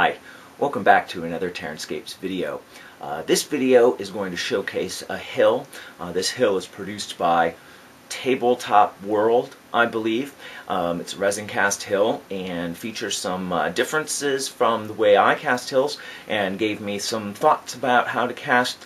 Hi, welcome back to another TerranScapes video. This video is going to showcase a hill. This hill is produced by Tabletop World, I believe. It's a resin cast hill and features some differences from the way I cast hills, and gave me some thoughts about how to cast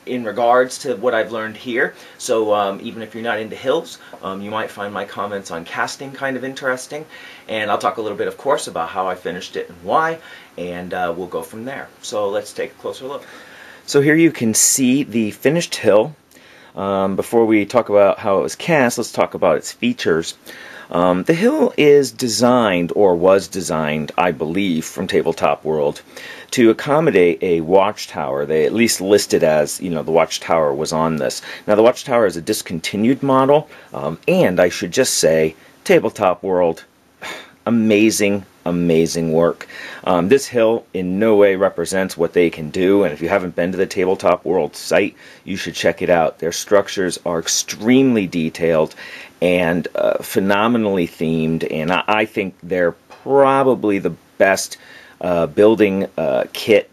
in regards to what I've learned here. So even if you're not into hills, you might find my comments on casting kind of interesting, and I'll talk a little bit, of course, about how I finished it and why, and we'll go from there. So let's take a closer look. So here you can see the finished hill. Before we talk about how it was cast, let's talk about its features. The hill is designed, or was designed, I believe, from Tabletop World to accommodate a watchtower. They at least listed as, the watchtower was on this. Now, the watchtower is a discontinued model, and I should just say, Tabletop World, amazing work. This hill in no way represents what they can do, and if you haven't been to the Tabletop World site, you should check it out. Their structures are extremely detailed and phenomenally themed, and I think they're probably the best building kit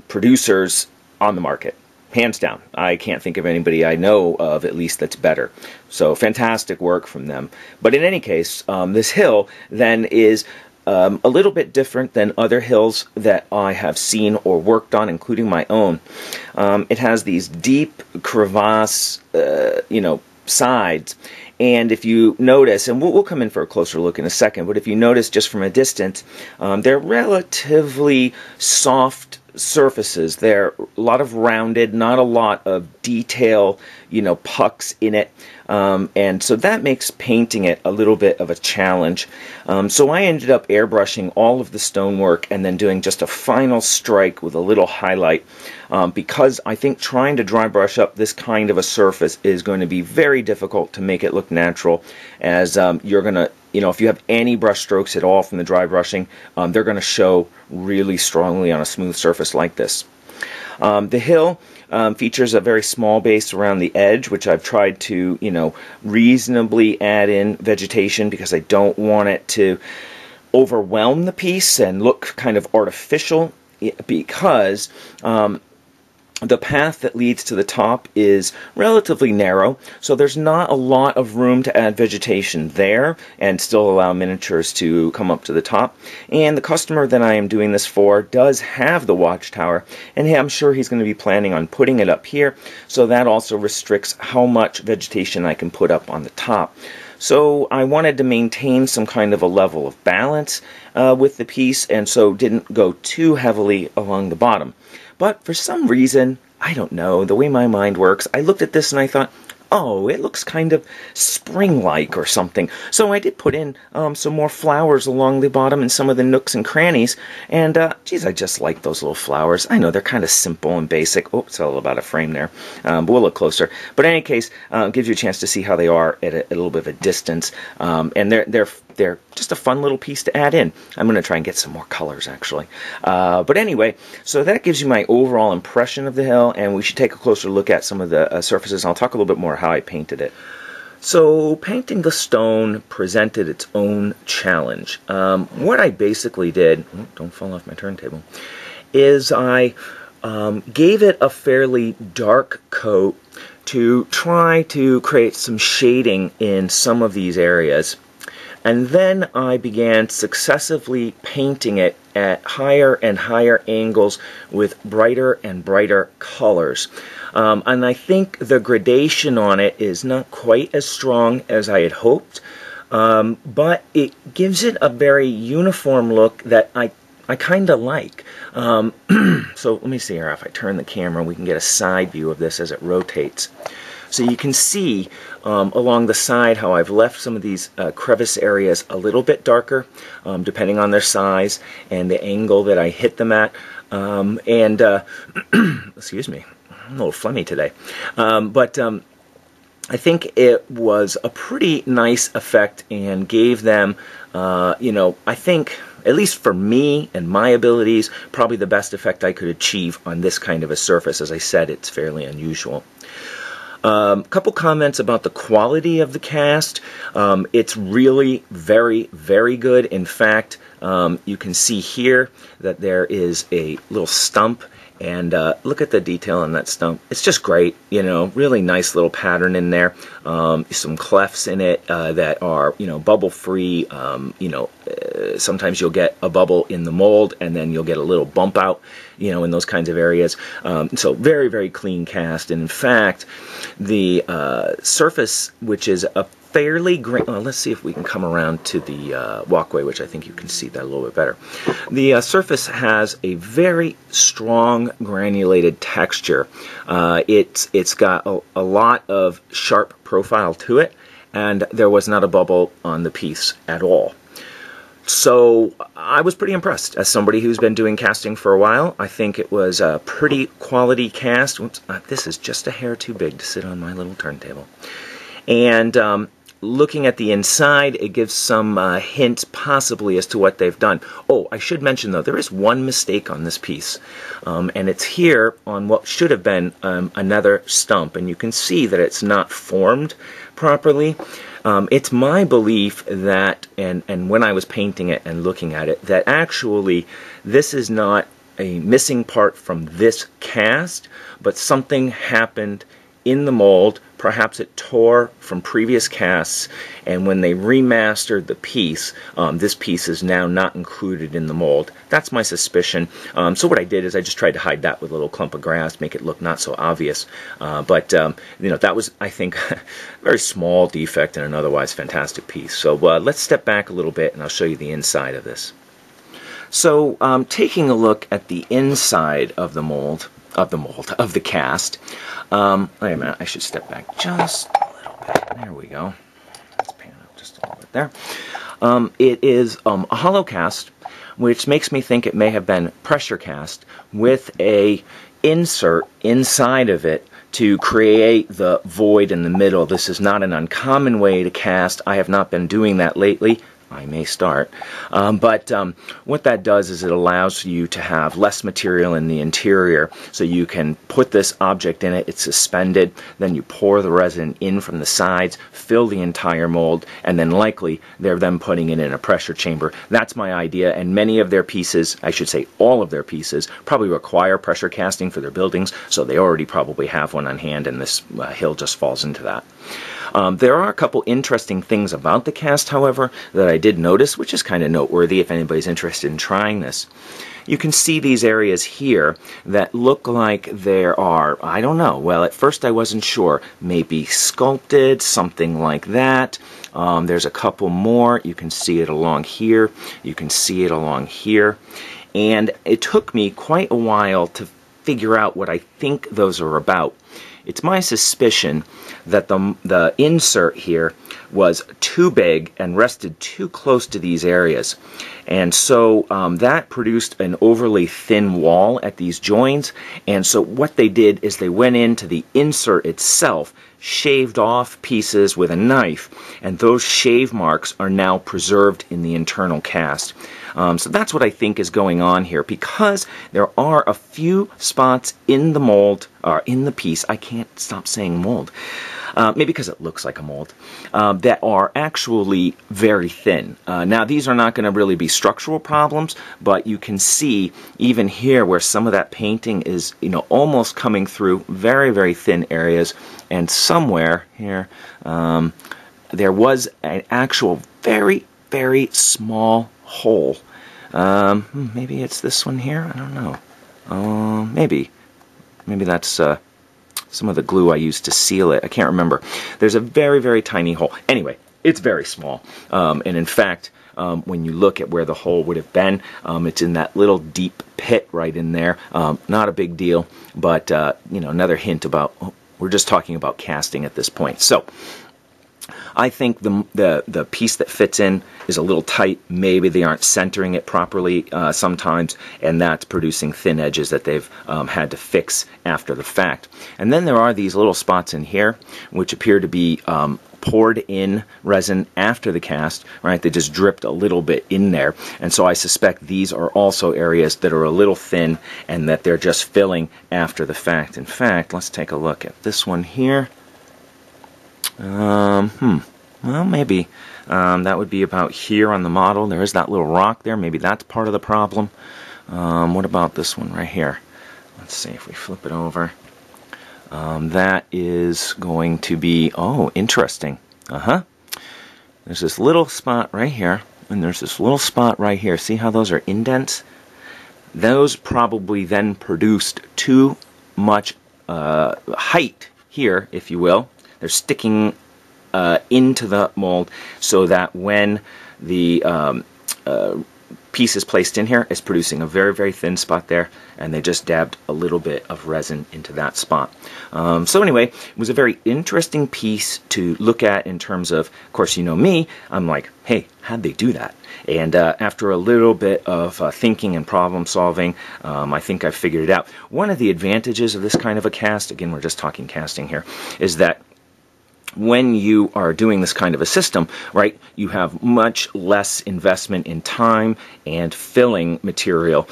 producers on the market. Hands down. I can't think of anybody I know of, at least, that's better. So fantastic work from them. But in any case, this hill then is a little bit different than other hills that I have seen or worked on, including my own. It has these deep crevasse, sides. And if you notice, and we'll come in for a closer look in a second, but if you notice just from a distance, they're relatively soft surfaces. They're a lot of rounded, not a lot of detail, pucks in it. And so that makes painting it a little bit of a challenge. So I ended up airbrushing all of the stonework and then doing just a final strike with a little highlight, because I think trying to dry brush up this kind of a surface is going to be very difficult to make it look natural, as you're going to, if you have any brush strokes at all from the dry brushing, they're going to show really strongly on a smooth surface like this. The hill features a very small base around the edge, which I've tried to, reasonably add in vegetation, because I don't want it to overwhelm the piece and look kind of artificial, because the path that leads to the top is relatively narrow, so there's not a lot of room to add vegetation there and still allow miniatures to come up to the top. And the customer that I am doing this for does have the watchtower, and I'm sure he's going to be planning on putting it up here, so that also restricts how much vegetation I can put up on the top. So I wanted to maintain some kind of a level of balance with the piece, and so didn't go too heavily along the bottom. But for some reason, I don't know, the way my mind works, I looked at this and I thought, oh, it looks kind of spring-like or something. So I did put in some more flowers along the bottom and some of the nooks and crannies. And, geez, I just like those little flowers. I know they're kind of simple and basic. Oh, it's all about a frame there. But we'll look closer. But in any case, it gives you a chance to see how they are at a little bit of a distance. And they're just a fun little piece to add in. I'm going to try and get some more colors, actually. But anyway, so that gives you my overall impression of the hill, and we should take a closer look at some of the surfaces. I'll talk a little bit more how I painted it. So painting the stone presented its own challenge. What I basically did, don't fall off my turntable, is I gave it a fairly dark coat to try to create some shading in some of these areas. And then I began successively painting it at higher and higher angles with brighter and brighter colors. And I think the gradation on it is not quite as strong as I had hoped, but it gives it a very uniform look that I kind of like. So let me see here, if I turn the camera, we can get a side view of this as it rotates. So you can see along the side how I've left some of these crevice areas a little bit darker, depending on their size and the angle that I hit them at. Excuse me, I'm a little phlegmy today. But I think it was a pretty nice effect and gave them, I think, at least for me and my abilities, probably the best effect I could achieve on this kind of a surface. As I said, it's fairly unusual. Couple comments about the quality of the cast. It's really very, very good. In fact, You can see here that there is a little stump, and look at the detail on that stump. It's just great, you know, really nice little pattern in there. Some clefts in it that are, you know, bubble free. Sometimes you'll get a bubble in the mold, and then you'll get a little bump out, you know, in those kinds of areas. So very, very clean cast. And in fact, the surface, which is a fairly grain. Well, let's see if we can come around to the walkway, which I think you can see that a little bit better. The surface has a very strong granulated texture. It's got a lot of sharp profile to it, and there was not a bubble on the piece at all. So I was pretty impressed. As somebody who's been doing casting for a while, I think it was a pretty quality cast. Oops, this is just a hair too big to sit on my little turntable. And looking at the inside, it gives some hints possibly as to what they've done. Oh, I should mention though, there is one mistake on this piece, and it's here on what should have been another stump, and you can see that it's not formed properly. It's my belief that, and when I was painting it and looking at it, that actually this is not a missing part from this cast, but something happened in the mold. Perhaps it tore from previous casts, and when they remastered the piece, this piece is now not included in the mold. That's my suspicion. So what I did is I just tried to hide that with a little clump of grass, make it look not so obvious. But you know, that was, I think, a very small defect in an otherwise fantastic piece. So let's step back a little bit, and I'll show you the inside of this. So taking a look at the inside of the of the cast. Wait a minute, I should step back just a little bit. There we go. Let's pan up just a little bit there. It is a hollow cast, which makes me think it may have been pressure cast with a insert inside of it to create the void in the middle. This is not an uncommon way to cast. I have not been doing that lately. I may start. But what that does is it allows you to have less material in the interior, so you can put this object in it, it's suspended, then you pour the resin in from the sides, fill the entire mold, and then likely they're then putting it in a pressure chamber. That's my idea, and many of their pieces, I should say all of their pieces, probably require pressure casting for their buildings, so they already probably have one on hand, and this hill just falls into that. There are a couple interesting things about the cast, however, that I did notice, which is kind of noteworthy if anybody's interested in trying this. You can see these areas here that look like there are, I don't know, well, at first I wasn't sure, maybe sculpted, something like that. There's a couple more. You can see it along here. You can see it along here. And it took me quite a while to figure out what I think those are about. It's my suspicion that the insert here was too big and rested too close to these areas. And so that produced an overly thin wall at these joins. And so what they did is they went into the insert itself, shaved off pieces with a knife, and those shave marks are now preserved in the internal cast. So that's what I think is going on here, because there are a few spots in the mold, or in the piece, I can't stop saying mold, maybe because it looks like a mold, that are actually very thin. Now these are not going to really be structural problems, but you can see even here where some of that painting is, you know, almost coming through very, very thin areas, and somewhere here there was an actual very, very small hole. Maybe it's this one here? I don't know. Maybe that's some of the glue I used to seal it. I can't remember. There's a very, very tiny hole. Anyway, it's very small. And in fact, when you look at where the hole would have been, it's in that little deep pit right in there. Not a big deal, but you know, another hint about, we're just talking about casting at this point. So I think the piece that fits in is a little tight. Maybe they aren't centering it properly sometimes, and that's producing thin edges that they've had to fix after the fact. And then there are these little spots in here which appear to be poured in resin after the cast, right? They just dripped a little bit in there, and so I suspect these are also areas that are a little thin and that they're just filling after the fact. In fact, let's take a look at this one here. Well, maybe That would be about here on the model. There is that little rock there. Maybe that's part of the problem. What about this one right here? Let's see if we flip it over. That is going to be, oh, interesting. There's this little spot right here, and there's this little spot right here. See how those are indents? Those probably then produced too much height here, if you will. They're sticking into the mold so that when the piece is placed in here, it's producing a very, very thin spot there, and they just dabbed a little bit of resin into that spot. So anyway, it was a very interesting piece to look at in terms of course, you know me, I'm like, hey, how'd they do that? And after a little bit of thinking and problem solving, I think I figured it out. One of the advantages of this kind of a cast, again, we're just talking casting here, is that when you are doing this kind of a system, right, you have much less investment in time and filling material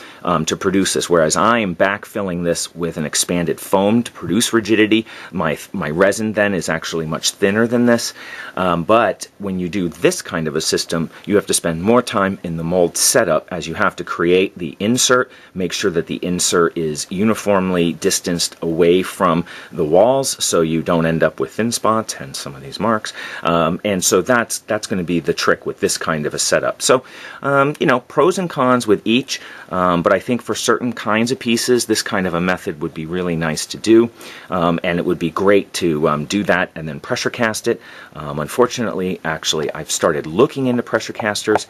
to produce this, whereas I am backfilling this with an expanded foam to produce rigidity. My resin then is actually much thinner than this, but when you do this kind of a system, you have to spend more time in the mold setup, as you have to create the insert, make sure that the insert is uniformly distanced away from the walls so you don't end up with thin spots and some of these marks, and so that's going to be the trick with this kind of a setup. So you know, pros and cons with each, but I think for certain kinds of pieces this kind of a method would be really nice to do, and it would be great to do that and then pressure cast it. Unfortunately, actually, I've started looking into pressure casters,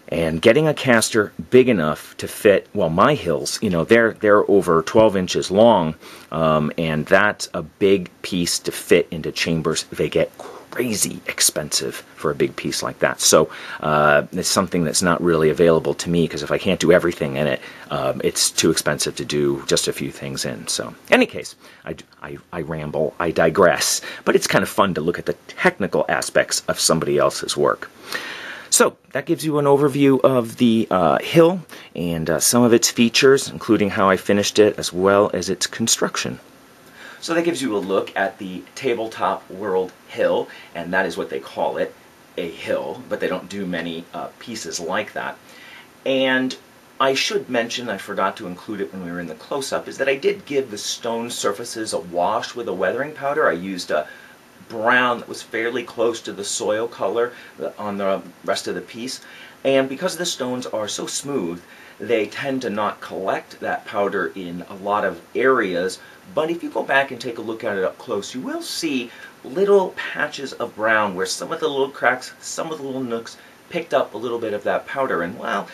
and getting a caster big enough to fit, well, my hills, you know, they're over 12 inches long, and that's a big piece to fit into chambers. They get crazy expensive for a big piece like that. So it's something that's not really available to me, because if I can't do everything in it, it's too expensive to do just a few things in. So in any case, I ramble, I digress, but it's kind of fun to look at the technical aspects of somebody else's work. So that gives you an overview of the hill and some of its features, including how I finished it, as well as its construction. So that gives you a look at the Tabletop World hill, and that is what they call it, a hill, but they don't do many pieces like that. And I should mention, I forgot to include it when we were in the close-up, is that I did give the stone surfaces a wash with a weathering powder. I used a brown that was fairly close to the soil color on the rest of the piece, and because the stones are so smooth, they tend to not collect that powder in a lot of areas. But if you go back and take a look at it up close, you will see little patches of brown where some of the little cracks, some of the little nooks picked up a little bit of that powder. And well,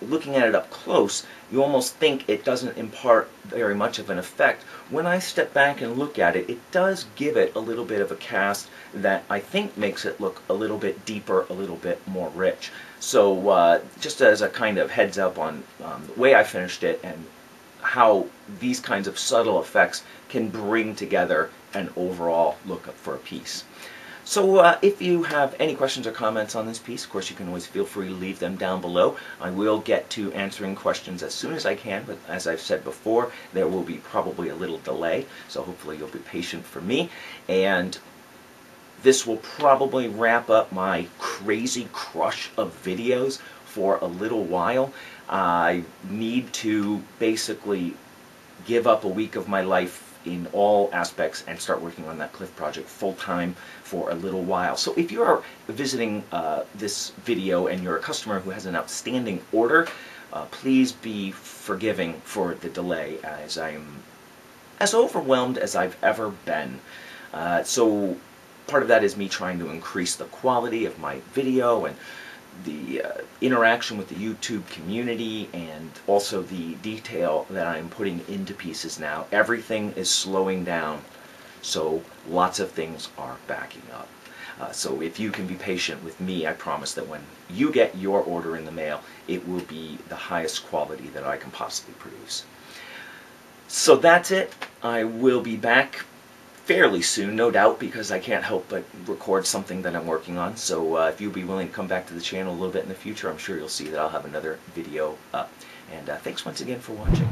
looking at it up close, you almost think it doesn't impart very much of an effect. When I step back and look at it, it does give it a little bit of a cast that I think makes it look a little bit deeper, a little bit more rich. So just as a kind of heads up on the way I finished it and how these kinds of subtle effects can bring together an overall look for a piece. So if you have any questions or comments on this piece, of course you can always feel free to leave them down below. I will get to answering questions as soon as I can, but as I've said before, there will be probably a little delay, so hopefully you'll be patient for me. And this will probably wrap up my crazy crush of videos for a little while. I need to basically give up a week of my life in all aspects and start working on that cliff project full-time for a little while. So if you are visiting this video and you're a customer who has an outstanding order, please be forgiving for the delay, as I'm as overwhelmed as I've ever been. So part of that is me trying to increase the quality of my video and the interaction with the YouTube community, and also the detail that I'm putting into pieces now. Everything is slowing down, so lots of things are backing up. So if you can be patient with me, I promise that when you get your order in the mail, it will be the highest quality that I can possibly produce. So that's it. I will be back fairly soon, no doubt, because I can't help but record something that I'm working on. So if you'll be willing to come back to the channel a little bit in the future, I'm sure you'll see that I'll have another video up. And thanks once again for watching.